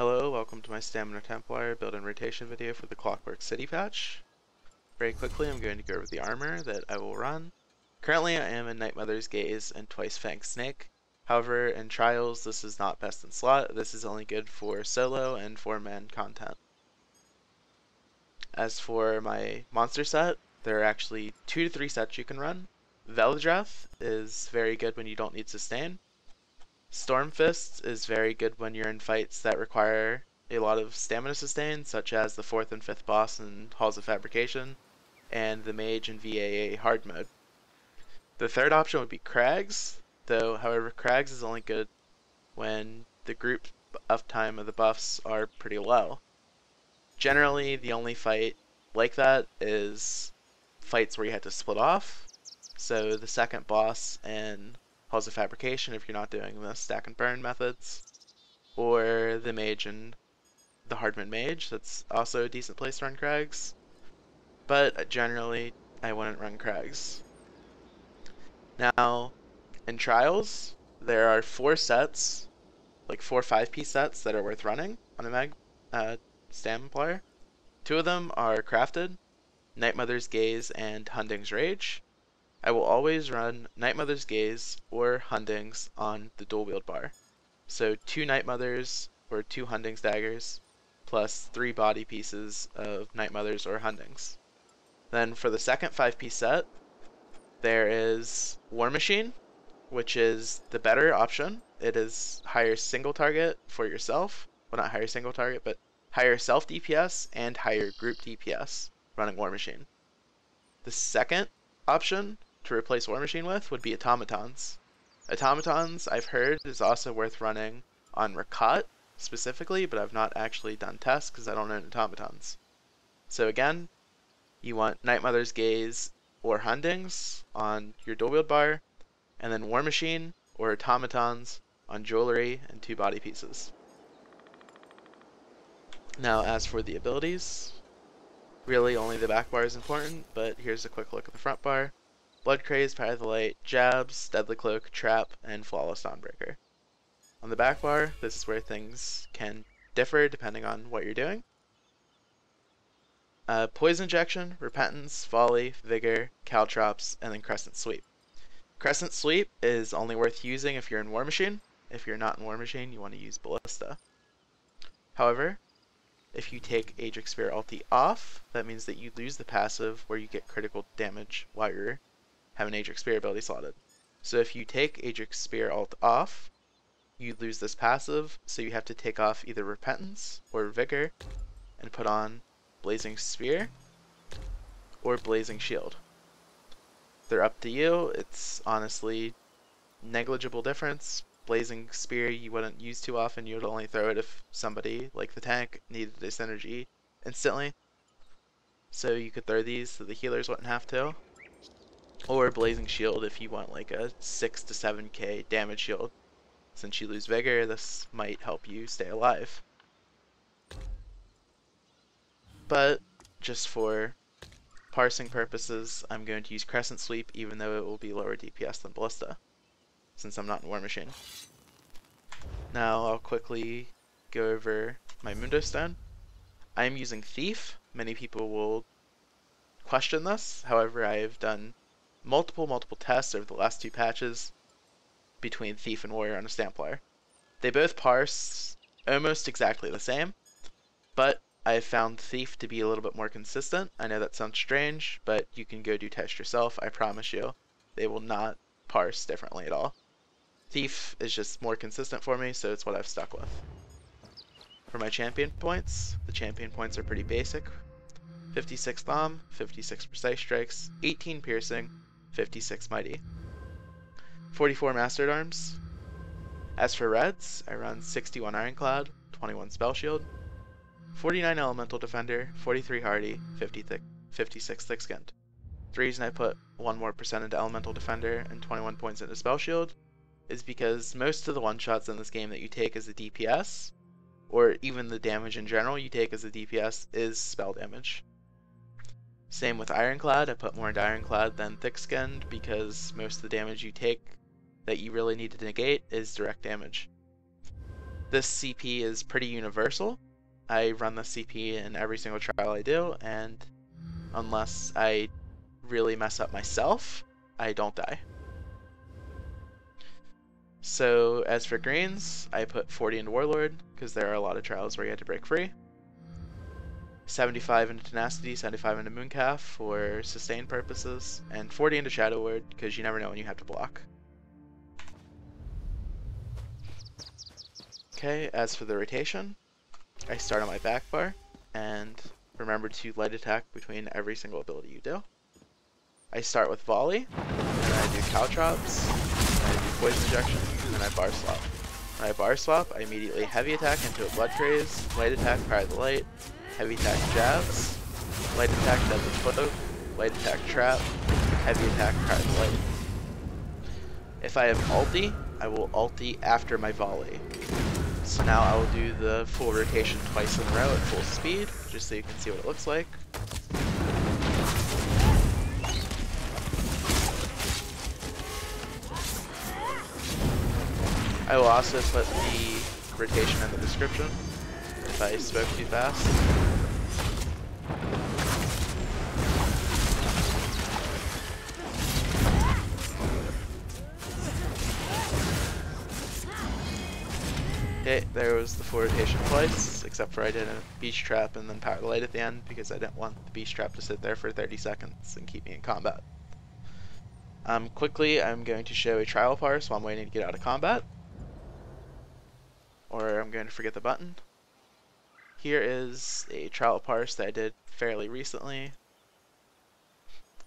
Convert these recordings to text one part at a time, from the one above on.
Hello, welcome to my Stamina Templar build and rotation video for the Clockwork City patch. Very quickly, I'm going to go over the armor that I will run. Currently, I am in Night Mother's Gaze and Twice Fanged Snake. However, in Trials, this is not best in slot. This is only good for solo and 4-man content. As for my monster set, there are actually 2 to 3 sets you can run. Veldreth is very good when you don't need sustain. Stormfist is very good when you're in fights that require a lot of stamina sustain, such as the 4th and 5th boss in Halls of Fabrication, and the Mage in VAA hard mode. The third option would be Craze, though however Craze is only good when the group uptime of the buffs are pretty low. Generally, the only fight like that is fights where you have to split off, so the second boss and Halls of Fabrication if you're not doing the stack and burn methods, or the Mage and the Hardman Mage. That's also a decent place to run Crags, but generally I wouldn't run Crags. Now, in Trials, there are 4 sets, like 4 5-piece sets that are worth running on a Stam player. 2 of them are crafted, Night Mother's Gaze and Hunding's Rage. I will always run Night Mother's Gaze or Hundings on the dual wield bar. So 2 Night Mothers or 2 Hundings daggers, plus 3 body pieces of Night Mothers or Hundings. Then for the second 5-piece set, there is War Machine, which is the better option. It is higher single target for yourself. Well, not higher single target, but higher self DPS and higher group DPS running War Machine. The second option to replace War Machine with would be Automatons. Automatons, I've heard, is also worth running on Rakat specifically, but I've not actually done tests because I don't own Automatons. So again, you want Night Mother's Gaze or Hundings on your dual wield bar, and then War Machine or Automatons on jewelry and 2 body pieces. Now as for the abilities, really only the back bar is important, but here's a quick look at the front bar. Blood Craze, Power of the Light, Jabs, Deadly Cloak, Trap, and Flawless Dawnbreaker. On the back bar, this is where things can differ depending on what you're doing. Poison Injection, Repentance, Volley, Vigor, Caltrops, and then Crescent Sweep. Crescent Sweep is only worth using if you're in War Machine. If you're not in War Machine, you want to use Ballista. However, if you take Aegis Spear Ulti off, that means that you lose the passive where you get critical damage while you're having Aegis Spear ability slotted. So if you take Aegis Spear Ult off, you lose this passive, so you have to take off either Repentance or Vigor and put on Blazing Spear or Blazing Shield. They're up to you. It's honestly negligible difference. Blazing Spear you wouldn't use too often. You would only throw it if somebody, like the tank, needed this energy instantly. So you could throw these so the healers wouldn't have to. Or Blazing Shield if you want like a 6 to 7k damage shield. Since you lose Vigor, this might help you stay alive. But just for parsing purposes, I'm going to use Crescent Sweep even though it will be lower DPS than Ballista, since I'm not in War Machine. Now I'll quickly go over my Mundo Stone. I am using Thief. Many people will question this, however I have done multiple tests over the last 2 patches between Thief and Warrior on a Stamplar. They both parse almost exactly the same, but I have found Thief to be a little bit more consistent. I know that sounds strange, but you can go do test yourself. I promise you, they will not parse differently at all. Thief is just more consistent for me, so it's what I've stuck with. For my champion points, the champion points are pretty basic. 56 Thom, 56 Precise Strikes, 18 Piercing, 56 Mighty. 44 Mastered Arms. As for reds, I run 61 Ironclad, 21 Spell Shield, 49 Elemental Defender, 43 Hardy, 56 Thick Skinned. The reason I put 1 more % into Elemental Defender and 21 points into Spell Shield is because most of the one-shots in this game that you take as a DPS, or even the damage in general you take as a DPS, is spell damage. Same with Ironclad, I put more into Ironclad than Thick Skinned because most of the damage you take that you really need to negate is direct damage. This CP is pretty universal. I run the CP in every single trial I do, and unless I really mess up myself, I don't die. So as for greens, I put 40 into Warlord, because there are a lot of trials where you had to break free. 75 into Tenacity, 75 into Mooncalf for sustain purposes, and 40 into Shadow Word, because you never know when you have to block. Okay, as for the rotation, I start on my back bar, and remember to light attack between every single ability you do. I start with Volley, and then I do Caltrops, and I do Poison Injection, and then I bar swap. When I bar swap, I immediately heavy attack into a Blood Craze, light attack Fire the Light, heavy attack Jabs, light attack Deadly Cloak, light attack Trap, heavy attack Fire the Light. If I have Ulti, I will Ulti after my Volley. So now I will do the full rotation twice in a row at full speed, just so you can see what it looks like. I will also put the rotation in the description if I spoke too fast. Okay, there was the full rotation twice, except for I did a Beast Trap and then Power the Light at the end because I didn't want the Beast Trap to sit there for 30 seconds and keep me in combat. Quickly, I'm going to show a trial parse while I'm waiting to get out of combat. Or I'm going to forget the button. Here is a trial parse that I did fairly recently.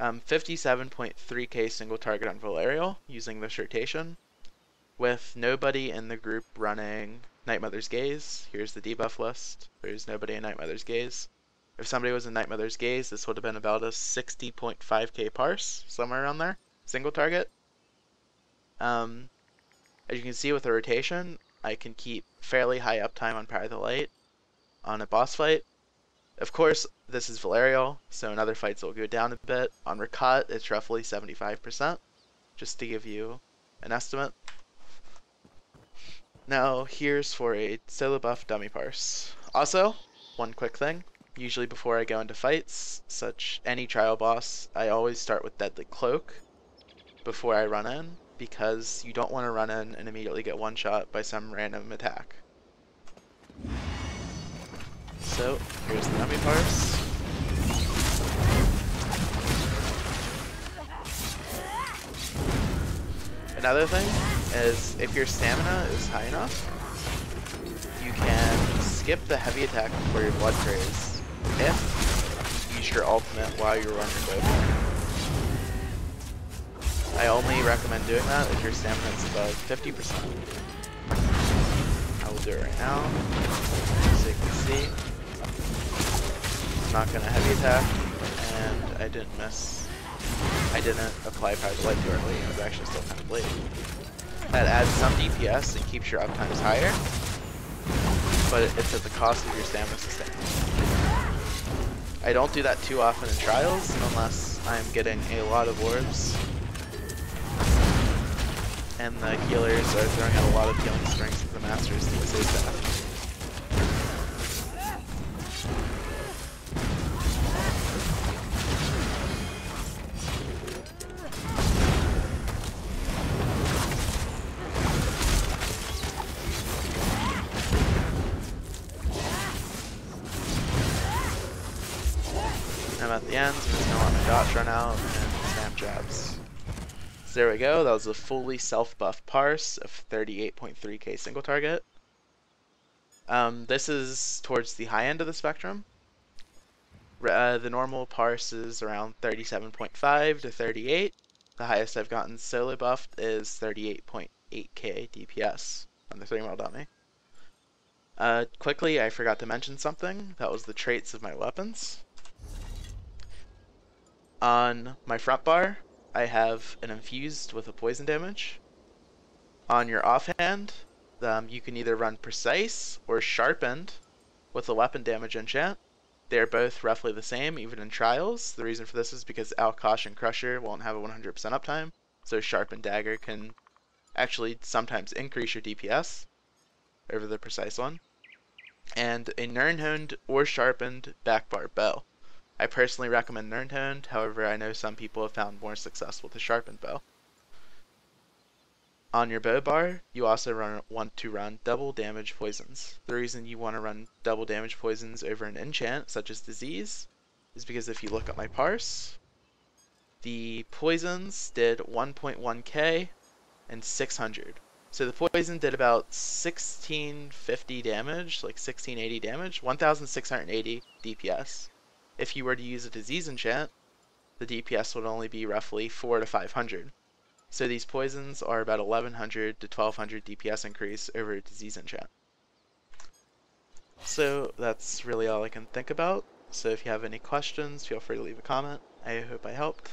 57.3k single target on Valerial using this rotation, with nobody in the group running Night Mother's Gaze. Here's the debuff list. There's nobody in Night Mother's Gaze. If somebody was in Night Mother's Gaze, this would have been about a 60.5k parse, somewhere around there, single target. As you can see with the rotation, I can keep fairly high uptime on Power the Light on a boss fight. Of course, this is Valerial, so in other fights it'll go down a bit. On Rakat, it's roughly 75%, just to give you an estimate. Now, here's for a solo buff dummy parse. Also, one quick thing. Usually before I go into fights, such any trial boss, I always start with Deadly Cloak before I run in, because you don't want to run in and immediately get one-shot by some random attack. So, here's the dummy parse. Another thing is, if your stamina is high enough, you can skip the heavy attack before your blood craze if you use your ultimate while you're running your bow. I only recommend doing that if your stamina is above 50%. I will do it right now, so you can see. I'm not going to heavy attack, and I didn't apply Power the Light too early. I was actually still kind of late. That adds some DPS and keeps your uptimes higher, but it's at the cost of your stamina sustain. I don't do that too often in trials unless I'm getting a lot of orbs and the healers are throwing out a lot of healing strings that the masters need to save that. I'm at the end, so I'm just gonna let my dots run out and snap jabs. So there we go, that was a fully self-buff parse of 38.3k single target. This is towards the high end of the spectrum. The normal parse is around 37.5 to 38. The highest I've gotten solo buffed is 38.8k DPS on the 3-mil dummy. Quickly, I forgot to mention something. That was the traits of my weapons. On my front bar, I have an infused with a poison damage. On your offhand, you can either run precise or sharpened with a weapon damage enchant. They're both roughly the same, even in trials. The reason for this is because Alkosh and Crusher won't have a 100% uptime, so sharpened dagger can actually sometimes increase your DPS. over the precise one, and a Nirn-honed or sharpened backbar bow. I personally recommend Nirn-honed, however I know some people have found more success with a sharpened bow. On your bow bar, you also want to run double damage poisons. The reason you want to run double damage poisons over an enchant, such as Disease, is because if you look at my parse, the poisons did 1.1k and 600. So the poison did about 1650 damage, like 1680 damage, 1680 DPS. If you were to use a disease enchant, the DPS would only be roughly 4 to 500. So these poisons are about 1100 to 1200 DPS increase over a disease enchant. So that's really all I can think about. So if you have any questions, feel free to leave a comment. I hope I helped.